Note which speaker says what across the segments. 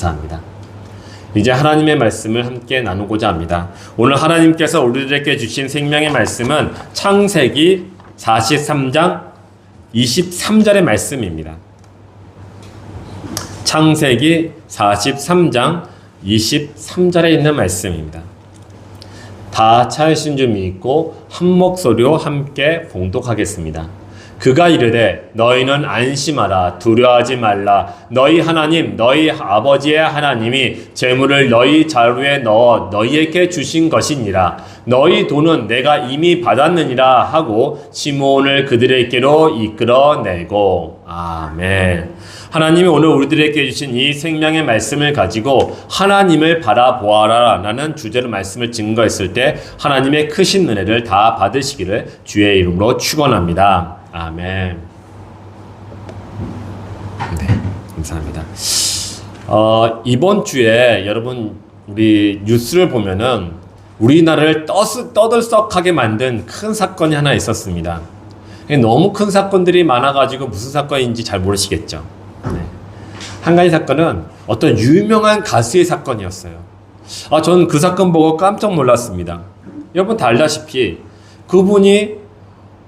Speaker 1: 감사합니다. 이제 하나님의 말씀을 함께 나누고자 합니다. 오늘 하나님께서 우리들에게 주신 생명의 말씀은 창세기 43장 23절의 말씀입니다. 창세기 43장 23절에 있는 말씀입니다. 다 찾으신 줄 믿고 한 목소리로 함께 봉독하겠습니다. 그가 이르되 너희는 안심하라 두려워하지 말라 너희 하나님 너희 아버지의 하나님이 재물을 너희 자루에 넣어 너희에게 주신 것이니라 너희 돈은 내가 이미 받았느니라 하고 시므온을 그들에게로 이끌어내고. 아멘. 하나님이 오늘 우리들에게 주신 이 생명의 말씀을 가지고 하나님을 바라보아라 라는 주제로 말씀을 증거했을 때 하나님의 크신 은혜를 다 받으시기를 주의 이름으로 축원합니다. 아멘. 네, 감사합니다. 이번 주에 여러분 우리 뉴스를 보면은 우리나라를 떠들썩하게 만든 큰 사건이 하나 있었습니다. 너무 큰 사건들이 많아가지고 무슨 사건인지 잘 모르시겠죠. 네. 한 가지 사건은 어떤 유명한 가수의 사건이었어요. 저는 그 사건 보고 깜짝 놀랐습니다. 여러분 다 알다시피 그분이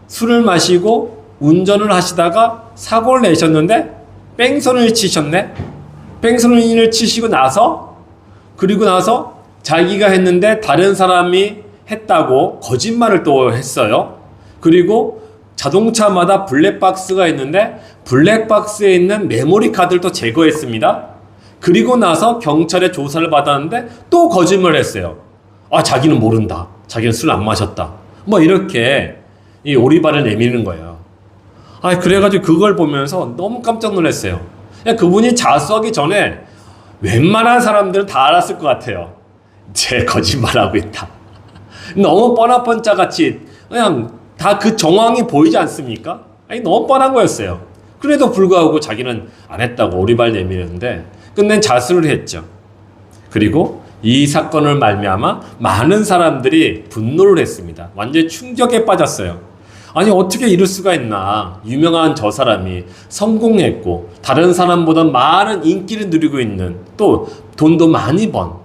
Speaker 1: 술을 마시고 운전을 하시다가 사고를 내셨는데 뺑소니를 치셨네. 뺑소니를 치시고 나서 그리고 나서 자기가 했는데 다른 사람이 했다고 거짓말을 또 했어요. 그리고 자동차마다 블랙박스가 있는데 블랙박스에 있는 메모리 카드를 또 제거했습니다. 그리고 나서 경찰에 조사를 받았는데 또 거짓말을 했어요. 자기는 모른다. 자기는 술 안 마셨다. 뭐 이렇게 이 오리발을 내미는 거예요. 그래가지고 그걸 보면서 너무 깜짝 놀랐어요. 그분이 자수하기 전에 웬만한 사람들은 다 알았을 것 같아요. 쟤 거짓말하고 있다. 너무 뻔뻔짜같이 그냥 다 그 정황이 보이지 않습니까? 너무 뻔한 거였어요. 그래도 불구하고 자기는 안 했다고 오리발 내미는데 끝낸 자수를 했죠. 그리고 이 사건을 말미암아 많은 사람들이 분노를 했습니다. 완전히 충격에 빠졌어요. 어떻게 이럴 수가 있나. 유명한 저 사람이 성공했고 다른 사람보다 많은 인기를 누리고 있는 또 돈도 많이 번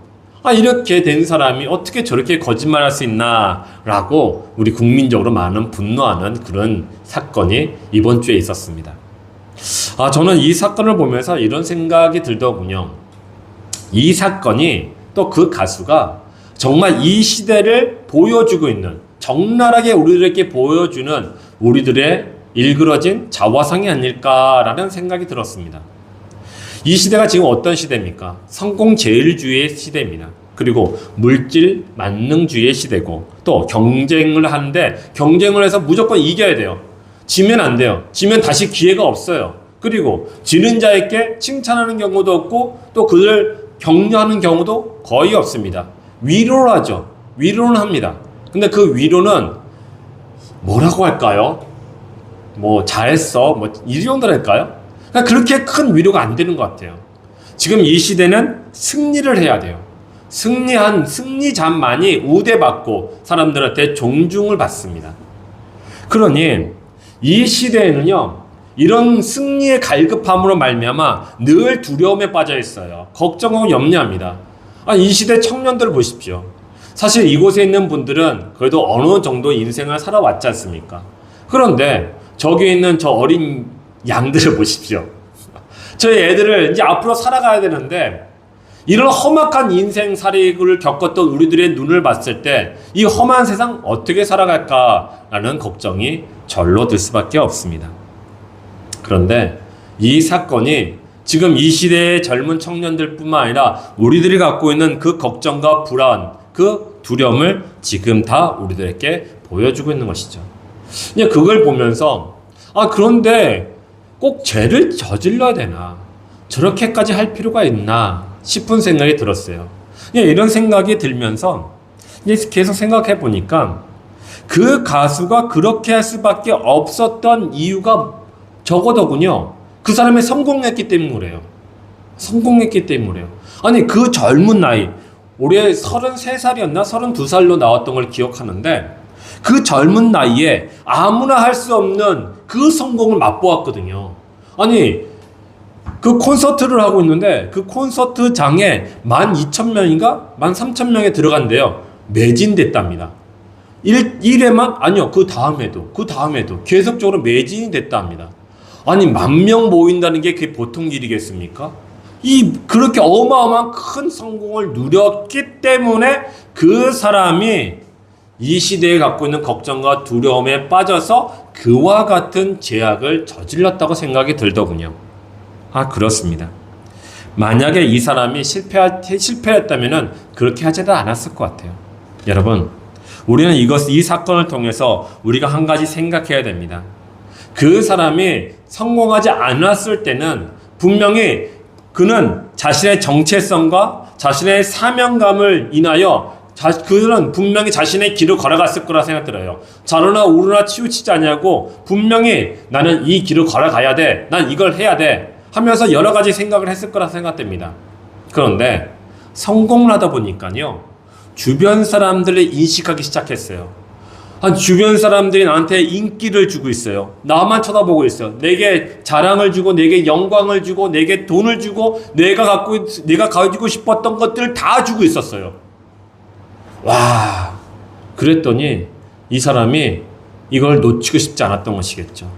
Speaker 1: 이렇게 된 사람이 어떻게 저렇게 거짓말할 수 있나 라고 우리 국민적으로 많은 분노하는 그런 사건이 이번 주에 있었습니다. 저는 이 사건을 보면서 이런 생각이 들더군요. 이 사건이 또 그 가수가 정말 이 시대를 보여주고 있는 적나라하게 우리들에게 보여주는 우리들의 일그러진 자화상이 아닐까라는 생각이 들었습니다. 이 시대가 지금 어떤 시대입니까? 성공제일주의의 시대입니다. 그리고 물질 만능주의의 시대고 또 경쟁을 하는데 경쟁을 해서 무조건 이겨야 돼요. 지면 안 돼요. 지면 다시 기회가 없어요. 그리고 지는 자에게 칭찬하는 경우도 없고 또 그들 격려하는 경우도 거의 없습니다. 위로를 하죠. 위로는 합니다. 근데 그 위로는 뭐라고 할까요? 잘했어. 이 정도랄까요? 그렇게 큰 위로가 안 되는 것 같아요. 지금 이 시대는 승리를 해야 돼요. 승리한 승리자만이 우대받고 사람들한테 존중을 받습니다. 그러니 이 시대에는요. 이런 승리의 갈급함으로 말미암아 늘 두려움에 빠져 있어요. 걱정하고 염려합니다. 이 시대 청년들 보십시오. 사실 이곳에 있는 분들은 그래도 어느 정도 인생을 살아왔지 않습니까? 그런데 저기 있는 저 어린 양들을 보십시오. 저희 애들을 이제 앞으로 살아가야 되는데 이런 험악한 인생살이를 겪었던 우리들의 눈을 봤을 때 이 험한 세상 어떻게 살아갈까라는 걱정이 절로 들 수밖에 없습니다. 그런데 이 사건이 지금 이 시대의 젊은 청년들 뿐만 아니라 우리들이 갖고 있는 그 걱정과 불안, 그 두려움을 지금 다 우리들에게 보여주고 있는 것이죠. 그걸 보면서 그런데 꼭 죄를 저질러야 되나? 저렇게까지 할 필요가 있나? 싶은 생각이 들었어요. 이런 생각이 들면서 계속 생각해 보니까 그 가수가 그렇게 할 수밖에 없었던 이유가 적어도군요. 그 사람이 성공했기 때문에 그래요. 성공했기 때문에 그래요. 그 젊은 나이, 올해 33살이었나? 32살로 나왔던 걸 기억하는데 그 젊은 나이에 아무나 할 수 없는 그 성공을 맛보았거든요. 그 콘서트를 하고 있는데 그 콘서트장에 12,000명인가? 13,000명에 들어간대요. 매진됐답니다. 1회만? 아니요. 그 다음에도 계속적으로 매진이 됐답니다. 아니 10,000명 모인다는 게 그게 보통 일이겠습니까? 그렇게 어마어마한 큰 성공을 누렸기 때문에 그 사람이 이 시대에 갖고 있는 걱정과 두려움에 빠져서 그와 같은 죄악을 저질렀다고 생각이 들더군요. 그렇습니다. 만약에 이 사람이 실패했다면 그렇게 하지도 않았을 것 같아요. 여러분, 우리는 이 사건을 통해서 우리가 한 가지 생각해야 됩니다. 그 사람이 성공하지 않았을 때는 분명히 그는 자신의 정체성과 자신의 사명감을 인하여 그는 분명히 자신의 길을 걸어갔을 거라 생각 들어요. 자르나 오르나 치우치지 않냐고 분명히 나는 이 길을 걸어가야 돼. 난 이걸 해야 돼. 하면서 여러 가지 생각을 했을 거라 생각됩니다. 그런데 성공을 하다 보니까요. 주변 사람들을 인식하기 시작했어요. 주변 사람들이 나한테 인기를 주고 있어요. 나만 쳐다보고 있어요. 내게 자랑을 주고, 내게 영광을 주고, 내게 돈을 주고, 내가 가지고 싶었던 것들을 다 주고 있었어요. 와, 그랬더니 이 사람이 이걸 놓치고 싶지 않았던 것이겠죠.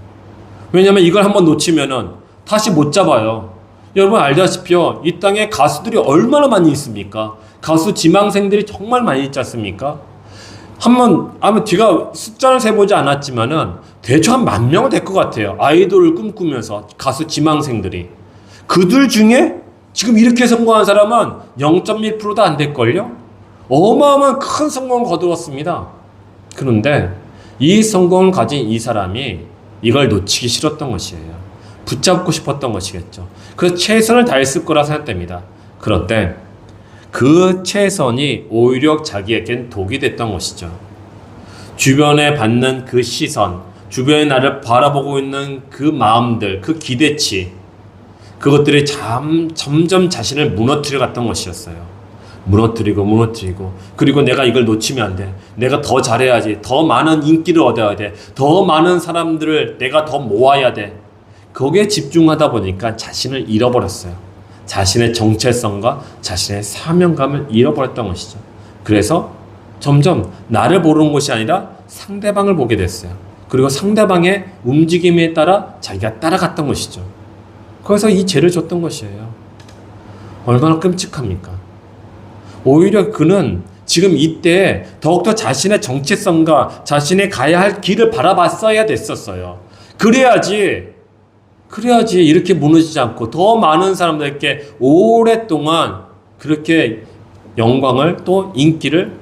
Speaker 1: 왜냐하면 이걸 한번 놓치면은 다시 못 잡아요. 여러분 알다시피요, 이 땅에 가수들이 얼마나 많이 있습니까? 가수 지망생들이 정말 많이 있지 않습니까? 아마 제가 숫자를 세보지 않았지만은 대충 한 10,000명 될 것 같아요. 아이돌을 꿈꾸면서 가수 지망생들이. 그들 중에 지금 이렇게 성공한 사람은 0.1%도 안 될걸요? 어마어마한 큰 성공을 거두었습니다. 그런데 이 성공을 가진 이 사람이 이걸 놓치기 싫었던 것이에요. 붙잡고 싶었던 것이겠죠. 그래서 최선을 다했을 거라 생각됩니다. 그런데 그 최선이 오히려 자기에겐 독이 됐던 것이죠. 주변에 받는 그 시선, 주변에 나를 바라보고 있는 그 마음들, 그 기대치, 그것들이 점점 자신을 무너뜨려 갔던 것이었어요. 무너뜨리고 그리고 내가 이걸 놓치면 안 돼. 내가 더 잘해야지. 더 많은 인기를 얻어야 돼. 더 많은 사람들을 내가 더 모아야 돼. 거기에 집중하다 보니까 자신을 잃어버렸어요. 자신의 정체성과 자신의 사명감을 잃어버렸던 것이죠. 그래서 점점 나를 보는 것이 아니라 상대방을 보게 됐어요. 그리고 상대방의 움직임에 따라 자기가 따라갔던 것이죠. 그래서 이 죄를 줬던 것이에요. 얼마나 끔찍합니까? 오히려 그는 지금 이때 더욱더 자신의 정체성과 자신의 가야 할 길을 바라봤어야 됐었어요. 그래야지 이렇게 무너지지 않고 더 많은 사람들에게 오랫동안 그렇게 영광을 또 인기를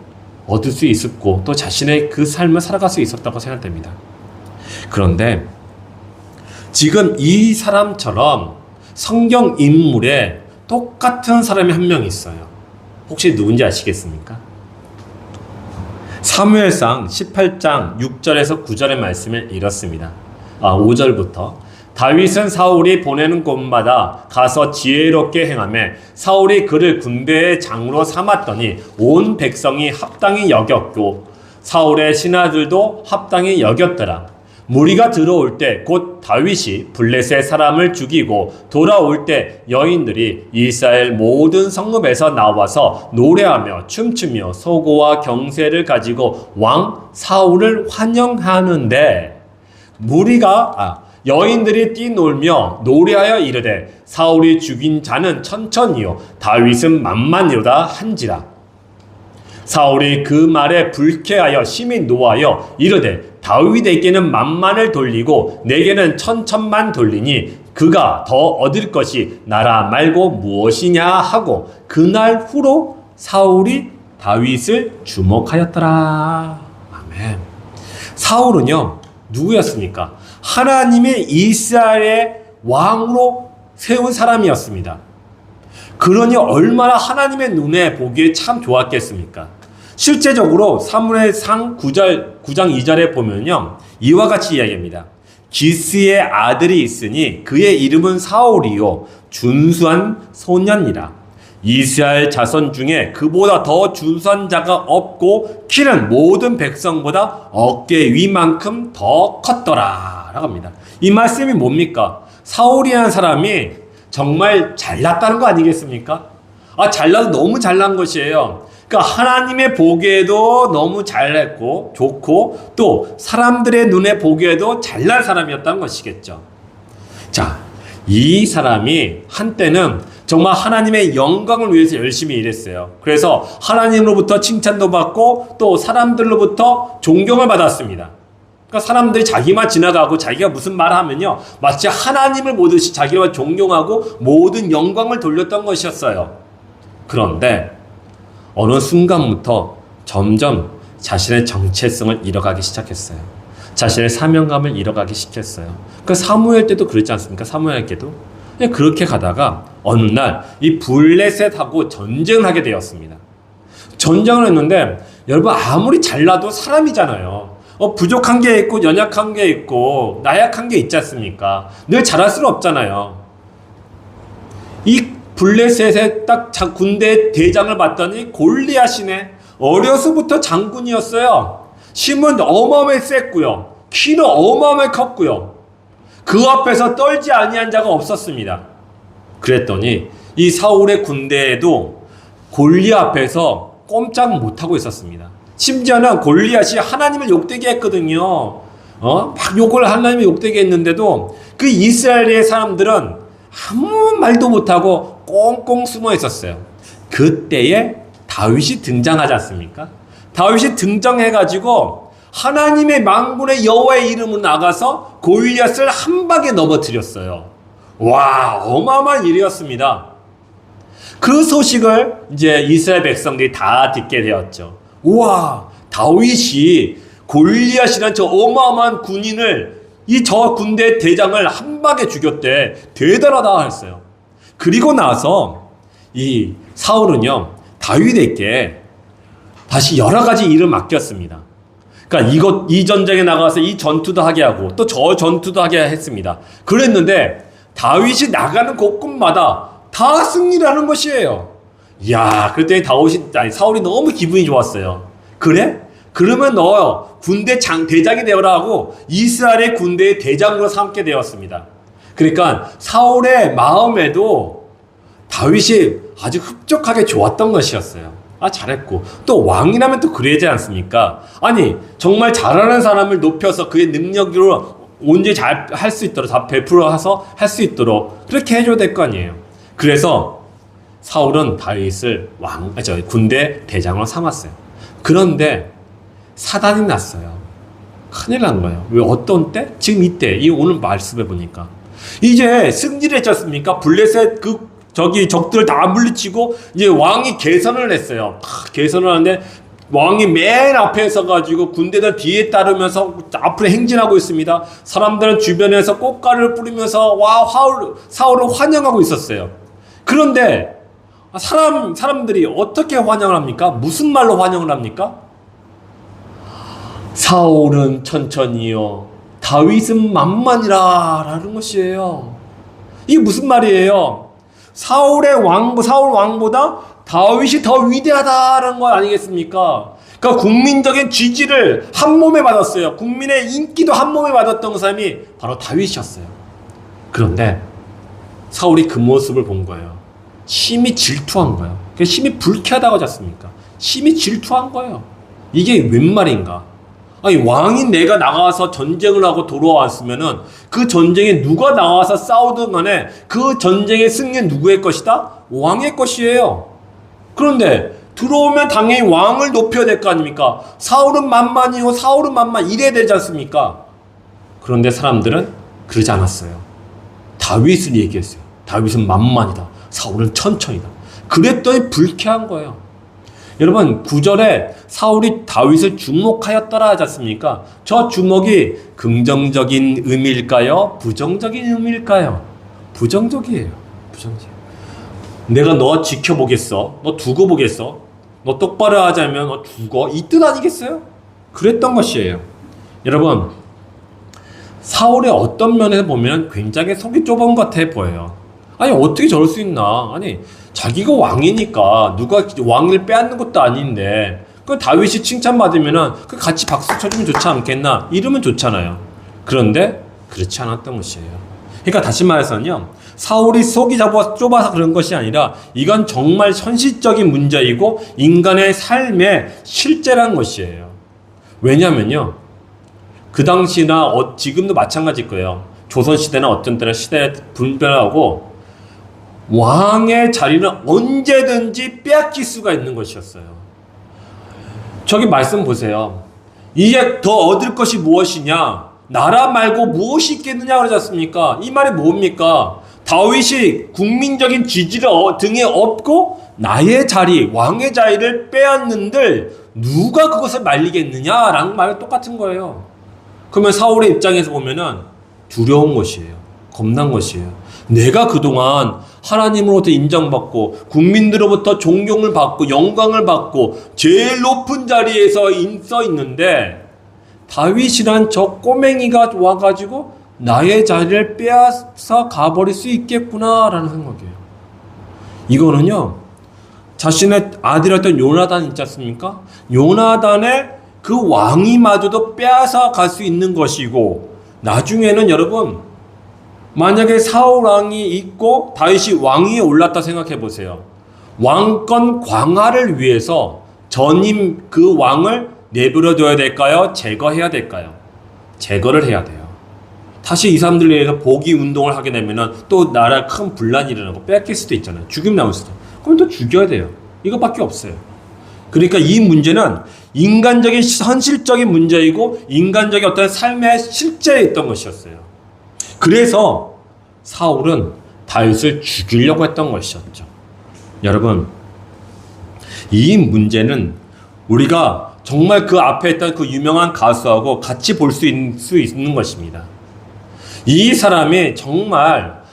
Speaker 1: 얻을 수 있었고 또 자신의 그 삶을 살아갈 수 있었다고 생각됩니다. 그런데 지금 이 사람처럼 성경 인물에 똑같은 사람이 한 명 있어요. 혹시 누군지 아시겠습니까? 사무엘상 18장 6절에서 9절의 말씀을 읽었습니다. 5절부터 다윗은 사울이 보내는 곳마다 가서 지혜롭게 행하며 사울이 그를 군대의 장으로 삼았더니 온 백성이 합당히 여겼고 사울의 신하들도 합당히 여겼더라. 무리가 들어올 때 곧 다윗이 블레셋 사람을 죽이고 돌아올 때 여인들이 이스라엘 모든 성읍에서 나와서 노래하며 춤추며 소고와 경세를 가지고 왕 사울을 환영하는데 여인들이 뛰놀며 노래하여 이르되 사울이 죽인 자는 천천히요 다윗은 만만이로다 한지라. 사울이 그 말에 불쾌하여 심히 노하여 이르되 다윗에게는 만만을 돌리고 내게는 천천만 돌리니 그가 더 얻을 것이 나라 말고 무엇이냐 하고 그날 후로 사울이 다윗을 주목하였더라. 아멘. 사울은요 누구였습니까? 하나님의 이스라엘의 왕으로 세운 사람이었습니다. 그러니 얼마나 하나님의 눈에 보기에 참 좋았겠습니까? 실제적으로 사무엘상 9장 2절에 보면요 이와 같이 이야기합니다. 기스의 아들이 있으니 그의 이름은 사울이요 준수한 소년이라. 이스라엘 자손 중에 그보다 더 준수한 자가 없고 키는 모든 백성보다 어깨 위만큼 더 컸더라 라고 합니다. 이 말씀이 뭡니까? 사울이라는 사람이 정말 잘났다는 거 아니겠습니까? 잘나도 너무 잘난 것이에요. 그러니까 하나님의 보기에도 너무 잘했고 좋고 또 사람들의 눈에 보기에도 잘난 사람이었다는 것이겠죠. 자, 이 사람이 한때는 정말 하나님의 영광을 위해서 열심히 일했어요. 그래서 하나님으로부터 칭찬도 받고 또 사람들로부터 존경을 받았습니다. 그러니까 사람들이 자기만 지나가고 자기가 무슨 말을 하면요, 마치 하나님을 보듯이 자기가 존경하고 모든 영광을 돌렸던 것이었어요. 그런데 어느 순간부터 점점 자신의 정체성을 잃어가기 시작했어요. 자신의 사명감을 잃어가기 시작했어요. 그 사무엘 때도 그랬지 않습니까? 사무엘께도 그렇게 가다가 어느 날 이 블레셋하고 전쟁을 하게 되었습니다. 전쟁을 했는데 여러분, 아무리 잘나도 사람이잖아요. 부족한 게 있고 연약한 게 있고 나약한 게 있지 않습니까? 늘 잘할 수는 없잖아요. 이 블레셋의 딱 군대 대장을 봤더니 골리앗이네. 어려서부터 장군이었어요. 힘은 어마어마하게 셌고요. 키는 어마어마하게 컸고요. 그 앞에서 떨지 아니한 자가 없었습니다. 그랬더니 이 사울의 군대에도 골리앗 앞에서 꼼짝 못하고 있었습니다. 심지어는 골리앗이 하나님을 욕되게 했거든요. 막 욕을 하나님을 욕되게 했는데도 그 이스라엘의 사람들은 아무 말도 못하고 꽁꽁 숨어 있었어요. 그때에 다윗이 등장하지 않습니까? 다윗이 등장해가지고 하나님의 만군의 여호와의 이름으로 나가서 골리앗을 한 방에 넘어뜨렸어요. 와, 어마어마한 일이었습니다. 그 소식을 이제 이스라엘 백성들이 다 듣게 되었죠. 우와, 다윗이 골리앗이란 저 어마어마한 군인을 저 군대 대장을 한 방에 죽였대. 대단하다 했어요. 그리고 나서 이 사울은요, 다윗에게 다시 여러 가지 일을 맡겼습니다. 그러니까 이 전쟁에 나가서 이 전투도 하게 하고 또 저 전투도 하게 했습니다. 그랬는데 다윗이 나가는 곳곳마다 다 승리를 하는 것이에요. 이야, 그랬더니 사울이 너무 기분이 좋았어요. 그래? 그러면 너 군대 대장이 되어라 하고 이스라엘의 군대의 대장으로 삼게 되었습니다. 그러니까 사울의 마음에도 다윗이 아주 흡족하게 좋았던 것이었어요. 잘했고 또 왕이라면 또 그래야지 않습니까? 아니, 정말 잘하는 사람을 높여서 그의 능력으로 언제 잘 할 수 있도록 다 베풀어서 할 수 있도록 그렇게 해줘야 될 거 아니에요. 그래서 사울은 다윗을 군대 대장으로 삼았어요. 그런데 사단이 났어요. 큰일 난 거예요. 왜? 어떤 때? 지금 이때, 오늘 말씀해 보니까 이제 승리를 했지 않습니까? 블레셋 적들을 다 물리치고 이제 왕이 개선을 했어요. 개선을 하는데 왕이 맨 앞에 서가지고 군대들 뒤에 따르면서 앞으로 행진하고 있습니다. 사람들은 주변에서 꽃가루를 뿌리면서 사울을 환영하고 있었어요. 그런데 사람들이 어떻게 환영을 합니까? 무슨 말로 환영을 합니까? 사울은 천천히요, 다윗은 만만이라 라는 것이에요. 이게 무슨 말이에요? 사울 왕보다 다윗이 더 위대하다는 거 아니겠습니까? 그러니까 국민적인 지지를 한 몸에 받았어요. 국민의 인기도 한 몸에 받았던 사람이 바로 다윗이었어요. 그런데 사울이 그 모습을 본 거예요. 심히 질투한 거예요. 심히 불쾌하다고 하지 않습니까? 심히 질투한 거예요. 이게 웬 말인가? 아니, 왕인 내가 나가서 전쟁을 하고 돌아왔으면은 그 전쟁에 누가 나와서 싸우든 간에 그 전쟁의 승리는 누구의 것이다? 왕의 것이에요. 그런데 들어오면 당연히 왕을 높여야 될 거 아닙니까? 사울은 만만이요, 사울은 만만 이래야 되지 않습니까? 그런데 사람들은 그러지 않았어요. 다윗을 얘기했어요. 다윗은 만만이다, 사울은 천천히다. 그랬더니 불쾌한 거예요. 여러분, 9절에 사울이 다윗을 주목하였더라 하지 않습니까? 저 주목이 긍정적인 의미일까요? 부정적인 의미일까요? 부정적이에요. 부정적이에요. 내가 너 지켜보겠어, 너 두고 보겠어, 너 똑바로 하자면 너 죽어, 이 뜻 아니겠어요? 그랬던 것이에요. 여러분, 사울의 어떤 면에서 보면 굉장히 속이 좁은 것 같아 보여요. 아니, 어떻게 저럴 수 있나? 아니, 자기가 왕이니까 누가 왕을 빼앗는 것도 아닌데 그 다윗이 칭찬받으면은 그 같이 박수 쳐주면 좋지 않겠나? 이러면 좋잖아요. 그런데 그렇지 않았던 것이에요. 그러니까 다시 말해서는요, 사울이 속이 좁아서 그런 것이 아니라 이건 정말 현실적인 문제이고 인간의 삶의 실제란 것이에요. 왜냐면요, 그 당시나 지금도 마찬가지일 거예요. 조선시대나 어떤 때나 시대에 분별하고 왕의 자리는 언제든지 빼앗길 수가 있는 것이었어요. 저기 말씀 보세요. 이제 더 얻을 것이 무엇이냐? 나라 말고 무엇이 있겠느냐 그러지 않습니까? 이 말이 뭡니까? 다윗이 국민적인 지지를 등에 업고 나의 자리, 왕의 자리를 빼앗는들 누가 그것을 말리겠느냐라는 말이 똑같은 거예요. 그러면 사울의 입장에서 보면은 두려운 것이에요. 겁난 것이에요. 내가 그동안 하나님으로부터 인정받고 국민들로부터 존경을 받고 영광을 받고 제일 높은 자리에서 서 있는데 다윗이란 저 꼬맹이가 와가지고 나의 자리를 빼앗아 가버릴 수 있겠구나라는 생각이에요. 이거는요, 자신의 아들이었던 요나단 있지 않습니까? 요나단의 그 왕위마저도 빼앗아 갈 수 있는 것이고, 나중에는 여러분, 만약에 사울 왕이 있고 다윗이 왕위에 올랐다 생각해 보세요. 왕권 강화를 위해서 전임 그 왕을 내버려 둬야 될까요? 제거해야 될까요? 제거를 해야 돼요. 다시 이 사람들에 의해서 복위 운동을 하게 되면은 또 나라에 큰 분란이 일어나고 뺏길 수도 있잖아요. 죽임 나올 수도. 그럼 또 죽여야 돼요. 이것밖에 없어요. 그러니까 이 문제는 인간적인 현실적인 문제이고 인간적인 어떤 삶의 실제에 있던 것이었어요. 그래서 사울은 다윗을 죽이려고 했던 것이었죠. 여러분, 이 문제는 우리가 정말 그 앞에 있던 그 유명한 가수하고 같이 볼 수 있는 것입니다. 이 사람이 정말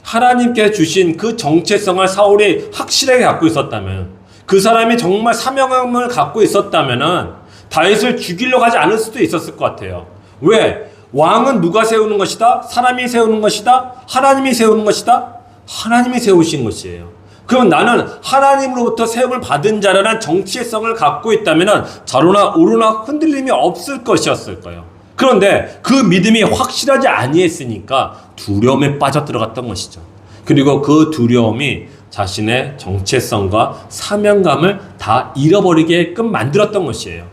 Speaker 1: 하나님께 주신 그 정체성을 사울이 확실하게 갖고 있었다면, 그 사람이 정말 사명감을 갖고 있었다면은 다윗을 죽이려고 하지 않을 수도 있었을 것 같아요. 왜? 왕은 누가 세우는 것이다? 사람이 세우는 것이다? 하나님이 세우는 것이다? 하나님이 세우신 것이에요. 그럼 나는 하나님으로부터 세움을 받은 자라는 정체성을 갖고 있다면 좌로나 우로나 흔들림이 없을 것이었을 거예요. 그런데 그 믿음이 확실하지 아니했으니까 두려움에 빠져들어갔던 것이죠. 그리고 그 두려움이 자신의 정체성과 사명감을 다 잃어버리게끔 만들었던 것이에요.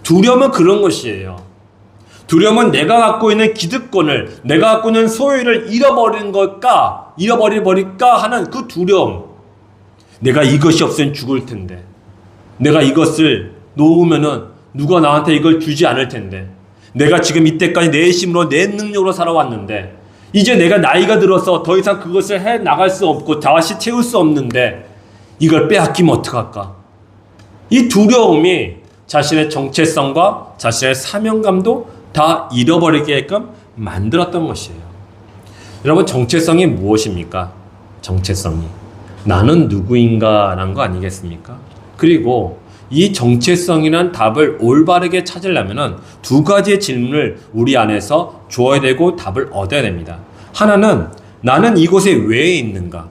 Speaker 1: 두려움은 그런 것이에요. 두려움은 내가 갖고 있는 기득권을, 내가 갖고 있는 소유를 잃어버릴까 하는 그 두려움. 내가 이것이 없으면 죽을 텐데, 내가 이것을 놓으면은 누가 나한테 이걸 주지 않을 텐데, 내가 지금 이때까지 내 힘으로 내 능력으로 살아왔는데 이제 내가 나이가 들어서 더 이상 그것을 해 나갈 수 없고 다시 채울 수 없는데 이걸 빼앗기면 어떡할까? 이 두려움이 자신의 정체성과 자신의 사명감도 다 잃어버리게끔 만들었던 것이에요. 여러분, 정체성이 무엇입니까? 정체성이 나는 누구인가라는 거 아니겠습니까? 그리고 이 정체성이란 답을 올바르게 찾으려면 두 가지의 질문을 우리 안에서 주어야 되고 답을 얻어야 됩니다. 하나는 나는 이곳에 왜 있는가?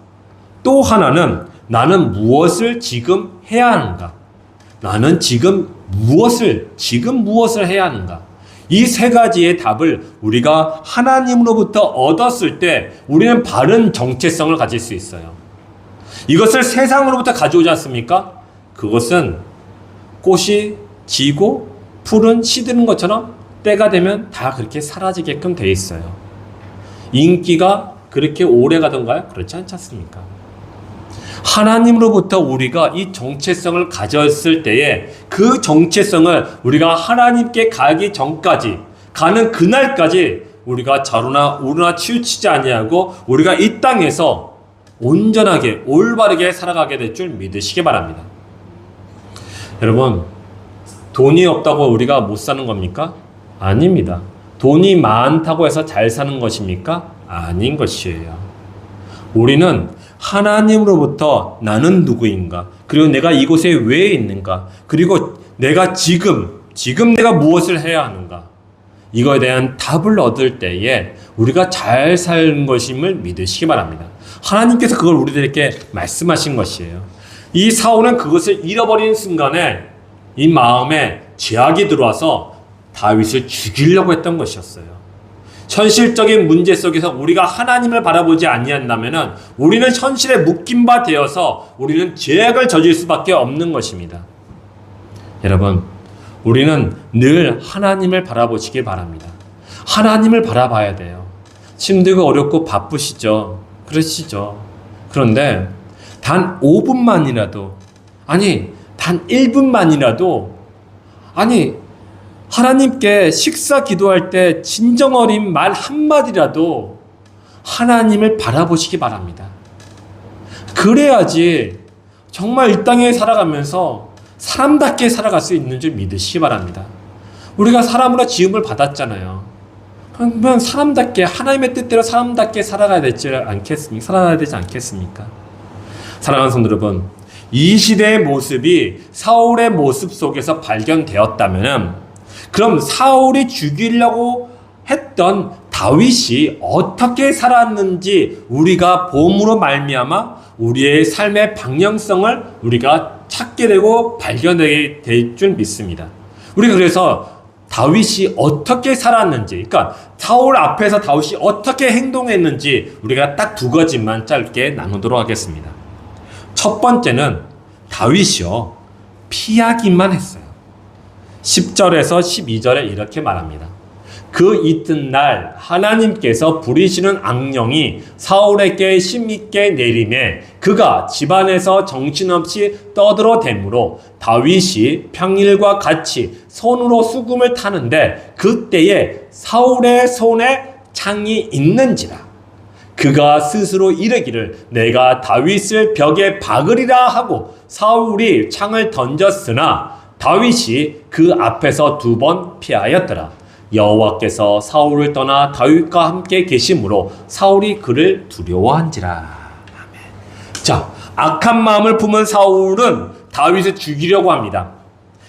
Speaker 1: 또 하나는 나는 무엇을 지금 해야 하는가? 나는 지금 무엇을 해야 하는가? 이 세 가지의 답을 우리가 하나님으로부터 얻었을 때 우리는 바른 정체성을 가질 수 있어요. 이것을 세상으로부터 가져오지 않습니까? 그것은 꽃이 지고 풀은 시드는 것처럼 때가 되면 다 그렇게 사라지게끔 돼 있어요. 인기가 그렇게 오래 가던가요? 그렇지 않지 않습니까? 하나님으로부터 우리가 이 정체성을 가졌을 때에 그 정체성을 우리가 하나님께 가기 전까지, 가는 그날까지 우리가 좌로나 우로나 치우치지 아니하고 우리가 이 땅에서 온전하게 올바르게 살아가게 될 줄 믿으시기 바랍니다. 여러분, 돈이 없다고 우리가 못 사는 겁니까? 아닙니다. 돈이 많다고 해서 잘 사는 것입니까? 아닌 것이에요. 우리는 하나님으로부터 나는 누구인가? 그리고 내가 이곳에 왜 있는가? 그리고 내가 지금 내가 무엇을 해야 하는가? 이거에 대한 답을 얻을 때에 우리가 잘 사는 것임을 믿으시기 바랍니다. 하나님께서 그걸 우리들에게 말씀하신 것이에요. 이 사울은 그것을 잃어버리는 순간에 이 마음에 죄악이 들어와서 다윗을 죽이려고 했던 것이었어요. 현실적인 문제 속에서 우리가 하나님을 바라보지 아니한다면은 우리는 현실에 묶인 바 되어서 우리는 죄악을 저질 수밖에 없는 것입니다. 여러분, 우리는 늘 하나님을 바라보시길 바랍니다. 하나님을 바라봐야 돼요. 힘들고 어렵고 바쁘시죠? 그러시죠? 그런데 단 5분만이라도, 아니 단 1분만이라도, 아니 하나님께 식사 기도할 때 진정 어린 말 한마디라도 하나님을 바라보시기 바랍니다. 그래야지 정말 이 땅에 살아가면서 사람답게 살아갈 수 있는 줄 믿으시기 바랍니다. 우리가 사람으로 지음을 받았잖아요. 그러면 사람답게, 하나님의 뜻대로 사람답게 살아가야 되지 않겠습니까? 사랑하는 성도 여러분, 이 시대의 모습이 사울의 모습 속에서 발견되었다면, 그럼 사울이 죽이려고 했던 다윗이 어떻게 살았는지 우리가 봄으로 말미암아 우리의 삶의 방향성을 우리가 찾게 되고 발견되게 될 줄 믿습니다. 우리가 그래서 다윗이 어떻게 살았는지, 그러니까 사울 앞에서 다윗이 어떻게 행동했는지 우리가 딱 두 가지만 짧게 나누도록 하겠습니다. 첫 번째는 다윗이요, 피하기만 했어요. 10절에서 12절에 이렇게 말합니다. 그 이튿날 하나님께서 부리시는 악령이 사울에게 심있게 내림에 그가 집안에서 정신없이 떠들어대므로 다윗이 평일과 같이 손으로 수금을 타는데 그때에 사울의 손에 창이 있는지라. 그가 스스로 이르기를 내가 다윗을 벽에 박으리라 하고 사울이 창을 던졌으나 다윗이 그 앞에서 2번 피하였더라. 여호와께서 사울을 떠나 다윗과 함께 계심으로 사울이 그를 두려워한지라. 아멘. 자, 악한 마음을 품은 사울은 다윗을 죽이려고 합니다.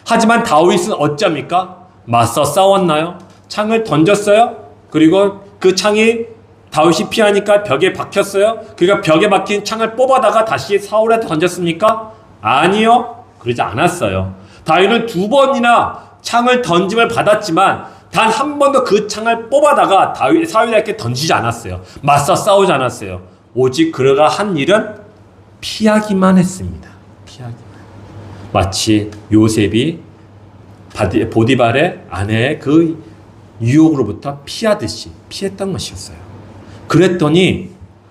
Speaker 1: 하지만 다윗은 어쩝니까? 맞서 싸웠나요? 창을 던졌어요? 그리고 그 창이 다윗이 피하니까 벽에 박혔어요? 그러니까 벽에 박힌 창을 뽑아다가 다시 사울한테 던졌습니까? 아니요, 그러지 않았어요. 다윗은 2번이나 창을 던짐을 받았지만 단 한 번도 그 창을 뽑아다가 사울에게 던지지 않았어요. 맞서 싸우지 않았어요. 오직 그가 한 일은 피하기만 했습니다. 피하기만. 마치 요셉이 보디발의 아내의 그 유혹으로부터 피하듯이 피했던 것이었어요. 그랬더니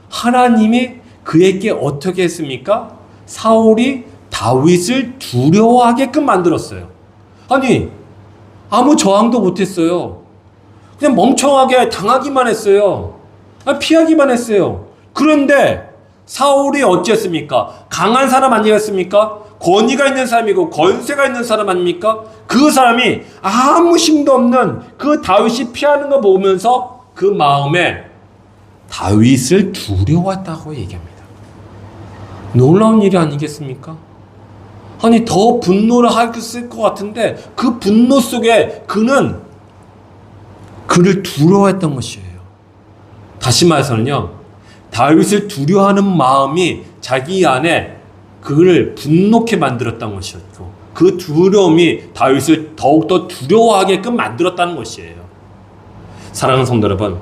Speaker 1: 하나님이 그에게 어떻게 했습니까? 사울이 다윗을 두려워하게끔 만들었어요. 아니, 아무 저항도 못했어요. 그냥 멍청하게 당하기만 했어요. 피하기만 했어요. 그런데 사울이 어찌했습니까? 강한 사람 아니었습니까? 권위가 있는 사람이고 권세가 있는 사람 아닙니까? 그 사람이 아무 힘도 없는 그 다윗이 피하는 거 보면서 그 마음에 다윗을 두려워했다고 얘기합니다. 놀라운 일이 아니겠습니까? 아니, 더 분노를 했을 것 같은데 그 분노 속에 그는 그를 두려워했던 것이에요. 다시 말해서는요, 다윗을 두려워하는 마음이 자기 안에 그를 분노케 만들었던 것이었고 그 두려움이 다윗을 더욱더 두려워하게끔 만들었다는 것이에요. 사랑하는 성도 여러분,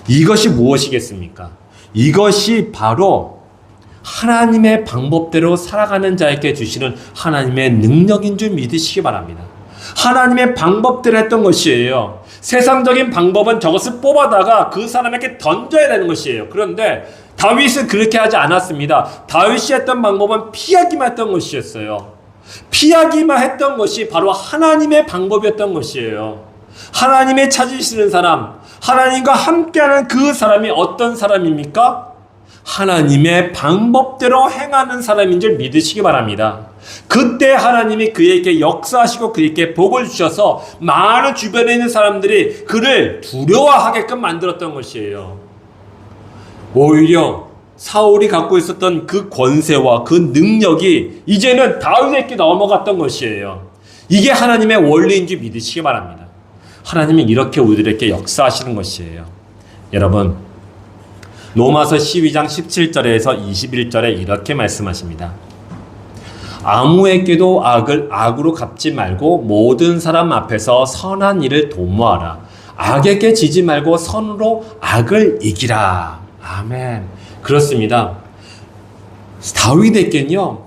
Speaker 1: 이것이 무엇이겠습니까? 이것이 바로 하나님의 방법대로 살아가는 자에게 주시는 하나님의 능력인 줄 믿으시기 바랍니다. 하나님의 방법대로 했던 것이에요. 세상적인 방법은 저것을 뽑아다가 그 사람에게 던져야 되는 것이에요. 그런데 다윗은 그렇게 하지 않았습니다. 다윗이 했던 방법은 피하기만 했던 것이었어요. 피하기만 했던 것이 바로 하나님의 방법이었던 것이에요. 하나님의 찾으시는 사람, 하나님과 함께하는 그 사람이 어떤 사람입니까? 하나님의 방법대로 행하는 사람인 줄 믿으시기 바랍니다. 그때 하나님이 그에게 역사하시고 그에게 복을 주셔서 많은 주변에 있는 사람들이 그를 두려워하게끔 만들었던 것이에요. 오히려 사울이 갖고 있었던 그 권세와 그 능력이 이제는 다윗에게 넘어갔던 것이에요. 이게 하나님의 원리인 줄 믿으시기 바랍니다. 하나님은 이렇게 우리들에게 역사하시는 것이에요. 여러분, 로마서 12장 17절에서 21절에 이렇게 말씀하십니다. 아무에게도 악을 악으로 갚지 말고 모든 사람 앞에서 선한 일을 도모하라. 악에게 지지 말고 선으로 악을 이기라. 아멘. 그렇습니다. 다윗에겐요,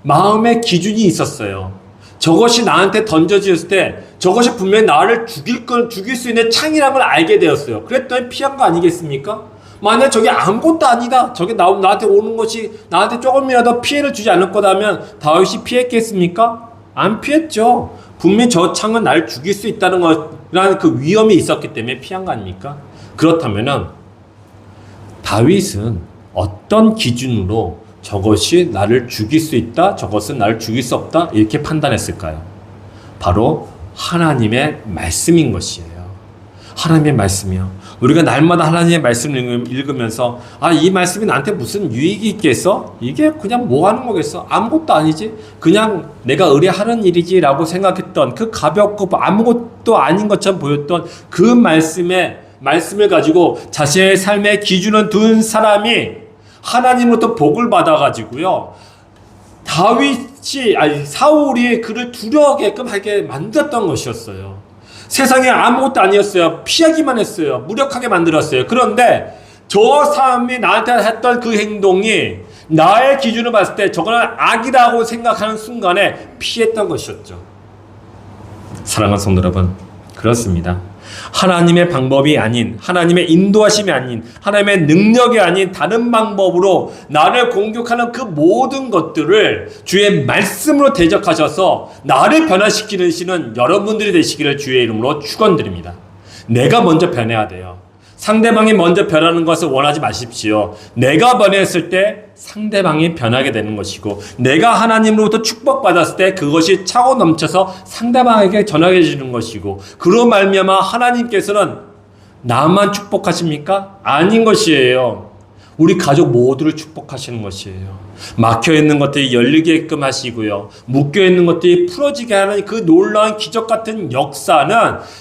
Speaker 1: 마음의 기준이 있었어요. 저것이 나한테 던져졌을 때 저것이 분명히 나를 죽일 수 있는 창이라는 걸 알게 되었어요. 그랬더니 피한 거 아니겠습니까? 만약 저게 아무것도 아니다, 저게 나한테 오는 것이 나한테 조금이라도 피해를 주지 않을 거라면 다윗이 피했겠습니까? 안 피했죠. 분명히 저 창은 나를 죽일 수 있다는 거라는 그 위험이 있었기 때문에 피한 거 아닙니까? 그렇다면은 다윗은 어떤 기준으로 저것이 나를 죽일 수 있다, 저것은 나를 죽일 수 없다, 이렇게 판단했을까요? 바로 하나님의 말씀인 것이에요. 하나님의 말씀이요. 우리가 날마다 하나님의 말씀을 읽으면서 이 말씀이 나한테 무슨 유익이 있겠어? 이게 그냥 뭐 하는 거겠어? 아무것도 아니지? 그냥 내가 의뢰하는 일이지 라고 생각했던 그 가볍고 아무것도 아닌 것처럼 보였던 그 말씀을 가지고 자신의 삶의 기준을 둔 사람이 하나님으로부터 복을 받아가지고요, 사울이 그를 두려워하게끔 하게 만들었던 것이었어요. 세상에 아무것도 아니었어요. 피하기만 했어요. 무력하게 만들었어요. 그런데 저 사람이 나한테 했던 그 행동이 나의 기준을 봤을 때 저거는 악이라고 생각하는 순간에 피했던 것이었죠. 사랑하는 성도 여러분, 그렇습니다. 하나님의 방법이 아닌, 하나님의 인도하심이 아닌, 하나님의 능력이 아닌 다른 방법으로 나를 공격하는 그 모든 것들을 주의 말씀으로 대적하셔서 나를 변화시키시는 여러분들이 되시기를 주의 이름으로 축원드립니다. 내가 먼저 변해야 돼요. 상대방이 먼저 변하는 것을 원하지 마십시오. 내가 변했을 때 상대방이 변하게 되는 것이고, 내가 하나님으로부터 축복받았을 때 그것이 차고 넘쳐서 상대방에게 전하게 주는 것이고, 그로 말미암아 하나님께서는 나만 축복하십니까? 아닌 것이에요. 우리 가족 모두를 축복하시는 것이에요. 막혀있는 것들이 열리게끔 하시고요, 묶여있는 것들이 풀어지게 하는 그 놀라운 기적 같은 역사는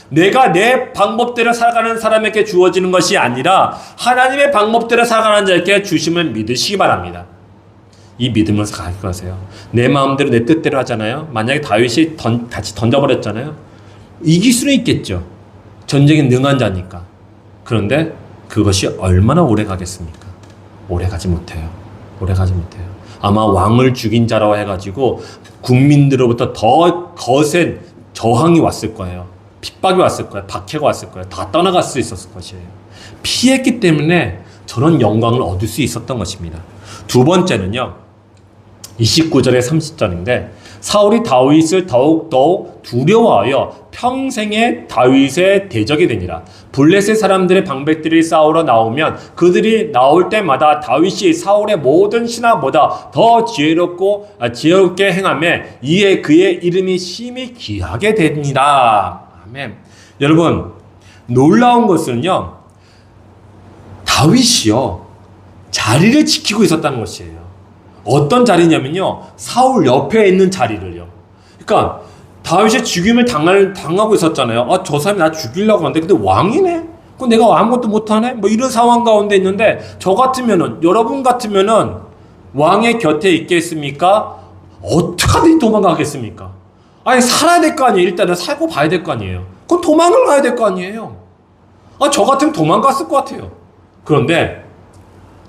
Speaker 1: 내가 내 방법대로 살아가는 사람에게 주어지는 것이 아니라 하나님의 방법대로 살아가는 자에게 주심을 믿으시기 바랍니다. 이 믿으면서 가세요. 내 마음대로 내 뜻대로 하잖아요. 만약에 다윗이 같이 던져버렸잖아요. 이길 수는 있겠죠. 전쟁에 능한 자니까. 그런데 그것이 얼마나 오래 가겠습니까? 오래 가지 못해요. 아마 왕을 죽인 자라고 해가지고 국민들로부터 더 거센 저항이 왔을 거예요. 핍박이 왔을 거예요. 박해가 왔을 거예요. 다 떠나갈 수 있었을 것이에요. 피했기 때문에 저런 영광을 얻을 수 있었던 것입니다. 두 번째는요, 29절에 30절인데 사울이 다윗을 더욱더욱 두려워하여 평생에 다윗의 대적이 되니라. 블레셋 사람들의 방백들이 싸우러 나오면 그들이 나올 때마다 다윗이 사울의 모든 신하보다 더 지혜롭게 행하며 이에 그의 이름이 심히 귀하게 되니라. 아멘. 여러분, 놀라운 것은요, 다윗이요, 자리를 지키고 있었다는 것이에요. 어떤 자리냐면요, 사울 옆에 있는 자리를요. 그러니까 다윗이 죽임을 당하고 있었잖아요. 저 사람이 나 죽이려고 하는데 근데 왕이네? 그럼 내가 아무것도 못하네? 뭐 이런 상황 가운데 있는데, 저 같으면은, 여러분 같으면은 왕의 곁에 있겠습니까? 어떻게든 도망가겠습니까? 아니, 살아야 될 거 아니에요. 일단은 살고 봐야 될 거 아니에요. 그럼 도망을 가야 될 거 아니에요. 저 같으면 도망갔을 것 같아요. 그런데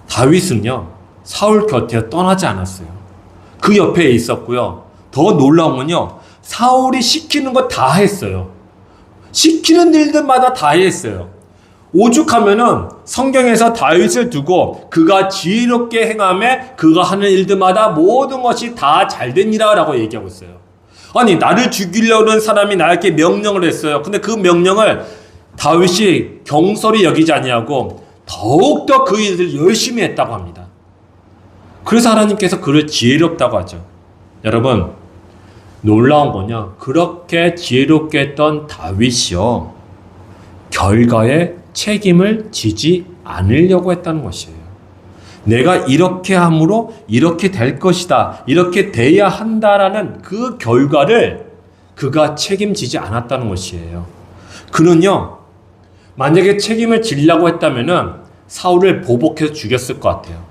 Speaker 1: 다윗은요, 사울 곁에 떠나지 않았어요. 그 옆에 있었고요. 더 놀라운 건요, 사울이 시키는 거 다 했어요. 시키는 일들마다 다 했어요. 오죽하면은 성경에서 다윗을 두고 그가 지혜롭게 행하며 그가 하는 일들마다 모든 것이 다 잘되니라 라고 얘기하고 있어요. 아니, 나를 죽이려는 사람이 나에게 명령을 했어요. 근데 그 명령을 다윗이 경솔히 여기지 아니하고 더욱더 그 일을 열심히 했다고 합니다. 그래서 하나님께서 그를 지혜롭다고 하죠. 여러분, 놀라운 거냐, 그렇게 지혜롭게 했던 다윗이요, 결과에 책임을 지지 않으려고 했다는 것이에요. 내가 이렇게 함으로 이렇게 될 것이다, 이렇게 돼야 한다라는 그 결과를 그가 책임지지 않았다는 것이에요. 그는요, 만약에 책임을 지려고 했다면은 사울을 보복해서 죽였을 것 같아요.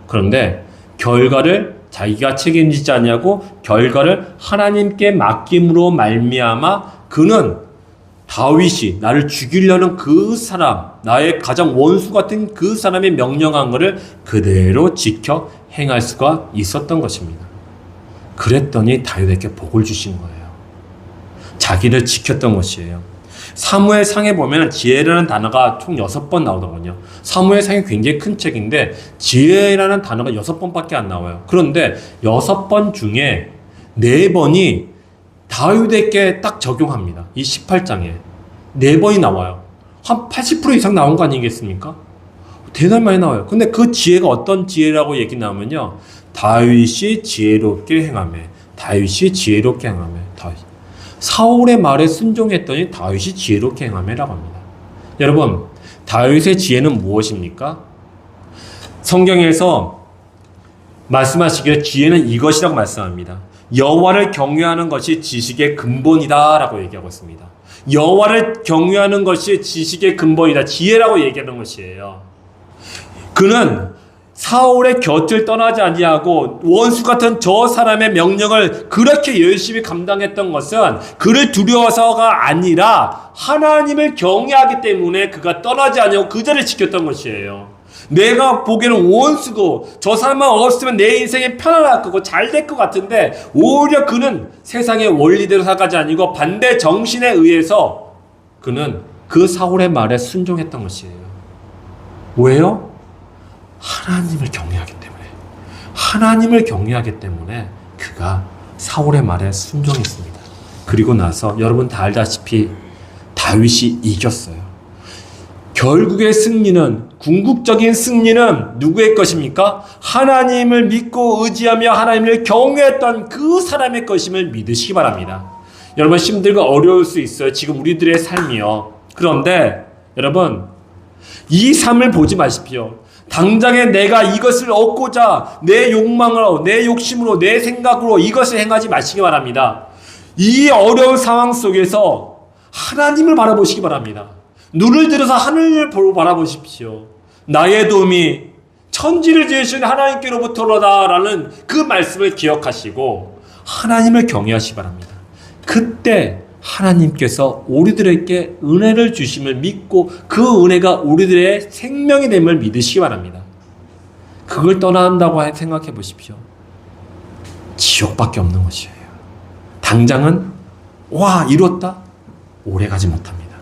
Speaker 1: 그런데 결과를 자기가 책임지지 않냐고 결과를 하나님께 맡김으로 말미암아 그는 다윗이 나를 죽이려는 그 사람, 나의 가장 원수 같은 그 사람이 명령한 것을 그대로 지켜 행할 수가 있었던 것입니다. 그랬더니 다윗에게 복을 주신 거예요. 자기를 지켰던 것이에요. 사무엘상에 보면 지혜라는 단어가 총 6번 나오더군요. 사무엘상이 굉장히 큰 책인데 지혜라는 단어가 6번밖에 안 나와요. 그런데 6번 중에 4번이 다윗에게 딱 적용합니다. 이 18장에 4번이 나와요. 한 80% 이상 나온 거 아니겠습니까? 대단히 많이 나와요. 근데 그 지혜가 어떤 지혜라고 얘기 나오면요, 다윗이 지혜롭게 행하매, 다윗이 지혜롭게 행하매, 다윗. 사울의 말에 순종했더니 다윗이 지혜롭게 행하매라고 합니다. 여러분, 다윗의 지혜는 무엇입니까? 성경에서 말씀하시기를 지혜는 이것이라고 말씀합니다. 여호와를 경외하는 것이 지식의 근본이다라고 얘기하고 있습니다. 여호와를 경외하는 것이 지식의 근본이다. 지혜라고 얘기하는 것이에요. 그는 사울의 곁을 떠나지 아니하고 원수 같은 저 사람의 명령을 그렇게 열심히 감당했던 것은 그를 두려워서가 아니라 하나님을 경외하기 때문에 그가 떠나지 아니하고 그 자리를 지켰던 것이에요. 내가 보기에는 원수고 저 사람만 없으면 내 인생이 편안할 거고 잘 될 것 같은데 오히려 그는 세상의 원리대로 살아가지 아니고 반대 정신에 의해서 그는 그 사울의 말에 순종했던 것이에요. 왜요? 하나님을 경외하기 때문에. 하나님을 경외하기 때문에 그가 사울의 말에 순종했습니다. 그리고 나서 여러분 다 알다시피 다윗이 이겼어요. 결국의 승리는, 궁극적인 승리는 누구의 것입니까? 하나님을 믿고 의지하며 하나님을 경외했던 그 사람의 것임을 믿으시기 바랍니다. 여러분 힘들고 어려울 수 있어요. 지금 우리들의 삶이요. 그런데 여러분 이 삶을 보지 마십시오. 당장에 내가 이것을 얻고자 내 욕망으로, 내 욕심으로, 내 생각으로 이것을 행하지 마시기 바랍니다. 이 어려운 상황 속에서 하나님을 바라보시기 바랍니다. 눈을 들어서 하늘을 바라보십시오. 나의 도움이 천지를 지으신 하나님께로부터로다라는 그 말씀을 기억하시고 하나님을 경외하시기 바랍니다. 그때 하나님께서 우리들에게 은혜를 주심을 믿고 그 은혜가 우리들의 생명이 됨을 믿으시기 바랍니다. 그걸 떠난다고 생각해 보십시오. 지옥밖에 없는 것이에요. 당장은 와 이뤘다? 오래가지 못합니다.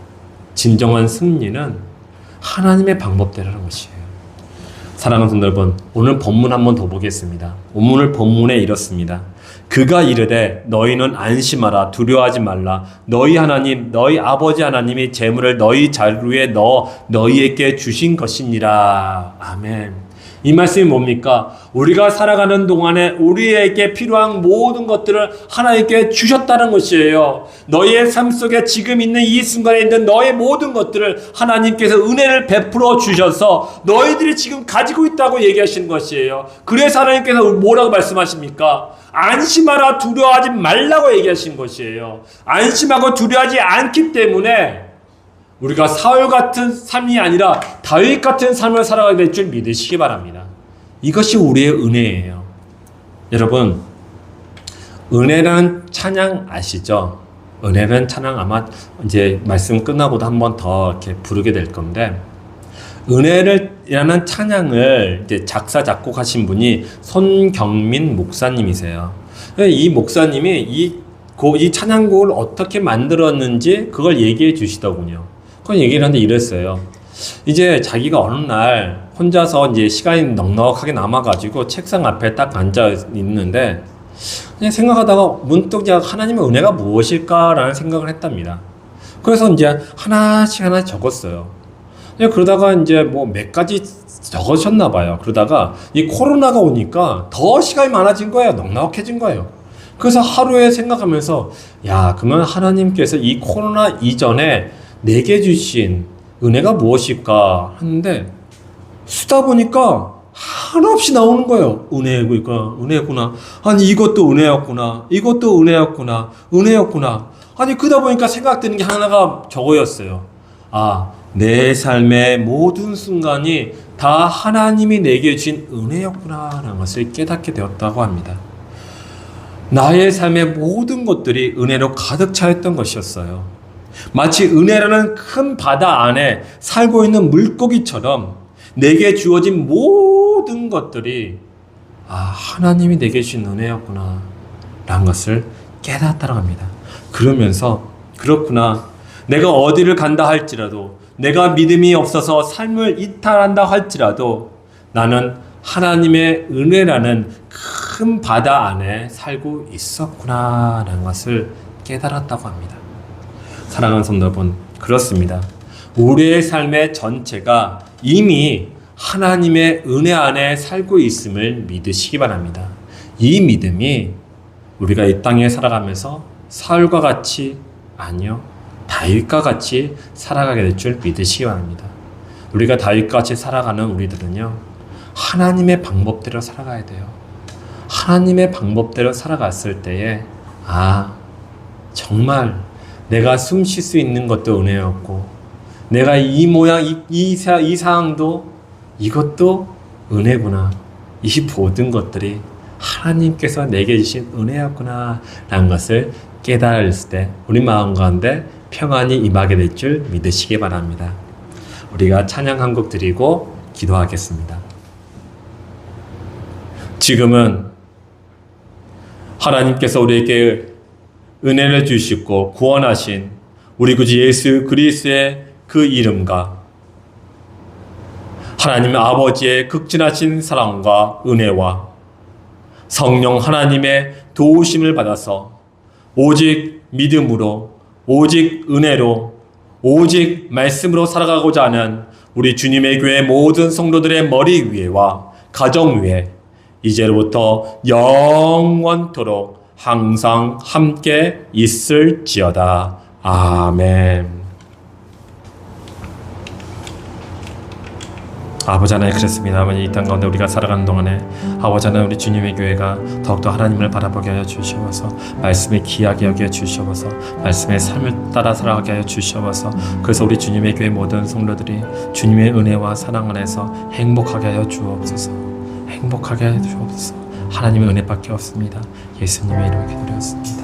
Speaker 1: 진정한 승리는 하나님의 방법대로라는 것이에요. 사랑하는 성도 여러분, 오늘 본문 한번 더 보겠습니다. 오늘 본문에 이렇습니다. 그가 이르되 너희는 안심하라 두려워하지 말라 너희 하나님 너희 아버지 하나님이 재물을 너희 자루에 넣어 너희에게 주신 것이니라. 아멘. 이 말씀이 뭡니까? 우리가 살아가는 동안에 우리에게 필요한 모든 것들을 하나님께 주셨다는 것이에요. 너희의 삶 속에 지금 있는 이 순간에 있는 너의 모든 것들을 하나님께서 은혜를 베풀어 주셔서 너희들이 지금 가지고 있다고 얘기하시는 것이에요. 그래서 하나님께서 뭐라고 말씀하십니까? 안심하라 두려워하지 말라고 얘기하신 것이에요. 안심하고 두려워하지 않기 때문에 우리가 사울 같은 삶이 아니라 다윗 같은 삶을 살아가게 될 줄 믿으시기 바랍니다. 이것이 우리의 은혜예요. 여러분, 은혜라는 찬양 아시죠? 은혜라는 찬양 아마 이제 말씀 끝나고도 한 번 더 이렇게 부르게 될 건데, 은혜라는 찬양을 이제 작사 작곡하신 분이 손경민 목사님이세요. 이 목사님이 이 찬양곡을 어떻게 만들었는지 그걸 얘기해 주시더군요. 그건 얘기를 하는데 이랬어요. 이제 자기가 어느 날 혼자서 이제 시간이 넉넉하게 남아가지고 책상 앞에 딱 앉아 있는데 그냥 생각하다가 문득 하나님의 은혜가 무엇일까라는 생각을 했답니다. 그래서 이제 하나씩 적었어요. 그러다가 이제 뭐 몇 가지 적으셨나 봐요. 그러다가 이 코로나가 오니까 더 시간이 많아진 거예요. 넉넉해진 거예요. 그래서 하루에 생각하면서 야, 그러면 하나님께서 이 코로나 이전에 내게 주신 은혜가 무엇일까 하는데 쓰다 보니까 한없이 나오는 거예요. 은혜구나. 아니 이것도 은혜였구나. 이것도 은혜였구나. 은혜였구나. 아니 그러다 보니까 생각되는 게 하나가 저거였어요. 아, 내 삶의 모든 순간이 다 하나님이 내게 주신 은혜였구나 라는 것을 깨닫게 되었다고 합니다. 나의 삶의 모든 것들이 은혜로 가득 차있던 것이었어요. 마치 은혜라는 큰 바다 안에 살고 있는 물고기처럼 내게 주어진 모든 것들이 하나님이 내게 주신 은혜였구나 라는 것을 깨닫다라고 합니다. 그러면서 그렇구나, 내가 어디를 간다 할지라도, 내가 믿음이 없어서 삶을 이탈한다 할지라도 나는 하나님의 은혜라는 큰 바다 안에 살고 있었구나 라는 것을 깨달았다고 합니다. 사랑하는 성도 여러분, 그렇습니다. 우리의 삶의 전체가 이미 하나님의 은혜 안에 살고 있음을 믿으시기 바랍니다. 이 믿음이 우리가 이 땅에 살아가면서 사울과 같이, 아니요, 다윗과 같이 살아가게 될 줄 믿으시기 바랍니다. 우리가 다윗과 같이 살아가는 우리들은요, 하나님의 방법대로 살아가야 돼요. 하나님의 방법대로 살아갔을 때에 정말 내가 숨 쉴 수 있는 것도 은혜였고, 내가 이 모양, 이 상황도 이것도 은혜구나. 이 모든 것들이 하나님께서 내게 주신 은혜였구나 라는 것을 깨달을 때 우리 마음 가운데 평안이 임하게 될 줄 믿으시기 바랍니다. 우리가 찬양 한 곡 드리고 기도하겠습니다. 지금은 하나님께서 우리에게 은혜를 주시고 구원하신 우리 구주 예수 그리스도의 그 이름과 하나님 아버지의 극진하신 사랑과 은혜와 성령 하나님의 도우심을 받아서 오직 믿음으로, 오직 은혜로, 오직 말씀으로 살아가고자 하는 우리 주님의 교회 모든 성도들의 머리 위에와 가정 위에 이제로부터 영원토록 항상 함께 있을지어다. 아멘. 아버지 하나님, 그렇습니다. 아버지, 이 땅 가운데 우리가 살아가는 동안에 아버지 하나님, 우리 주님의 교회가 더욱더 하나님을 바라보게 하여 주시옵소서. 말씀에 귀하게 여겨 주시옵소서. 말씀의 삶을 따라 살아가게 하여 주시옵소서. 그래서 우리 주님의 교회 모든 성도들이 주님의 은혜와 사랑 안에서 행복하게 하여 주옵소서. 행복하게 하여 주옵소서. 하나님의 은혜밖에 없습니다. 예수님의 이름으로 기도드렸습니다.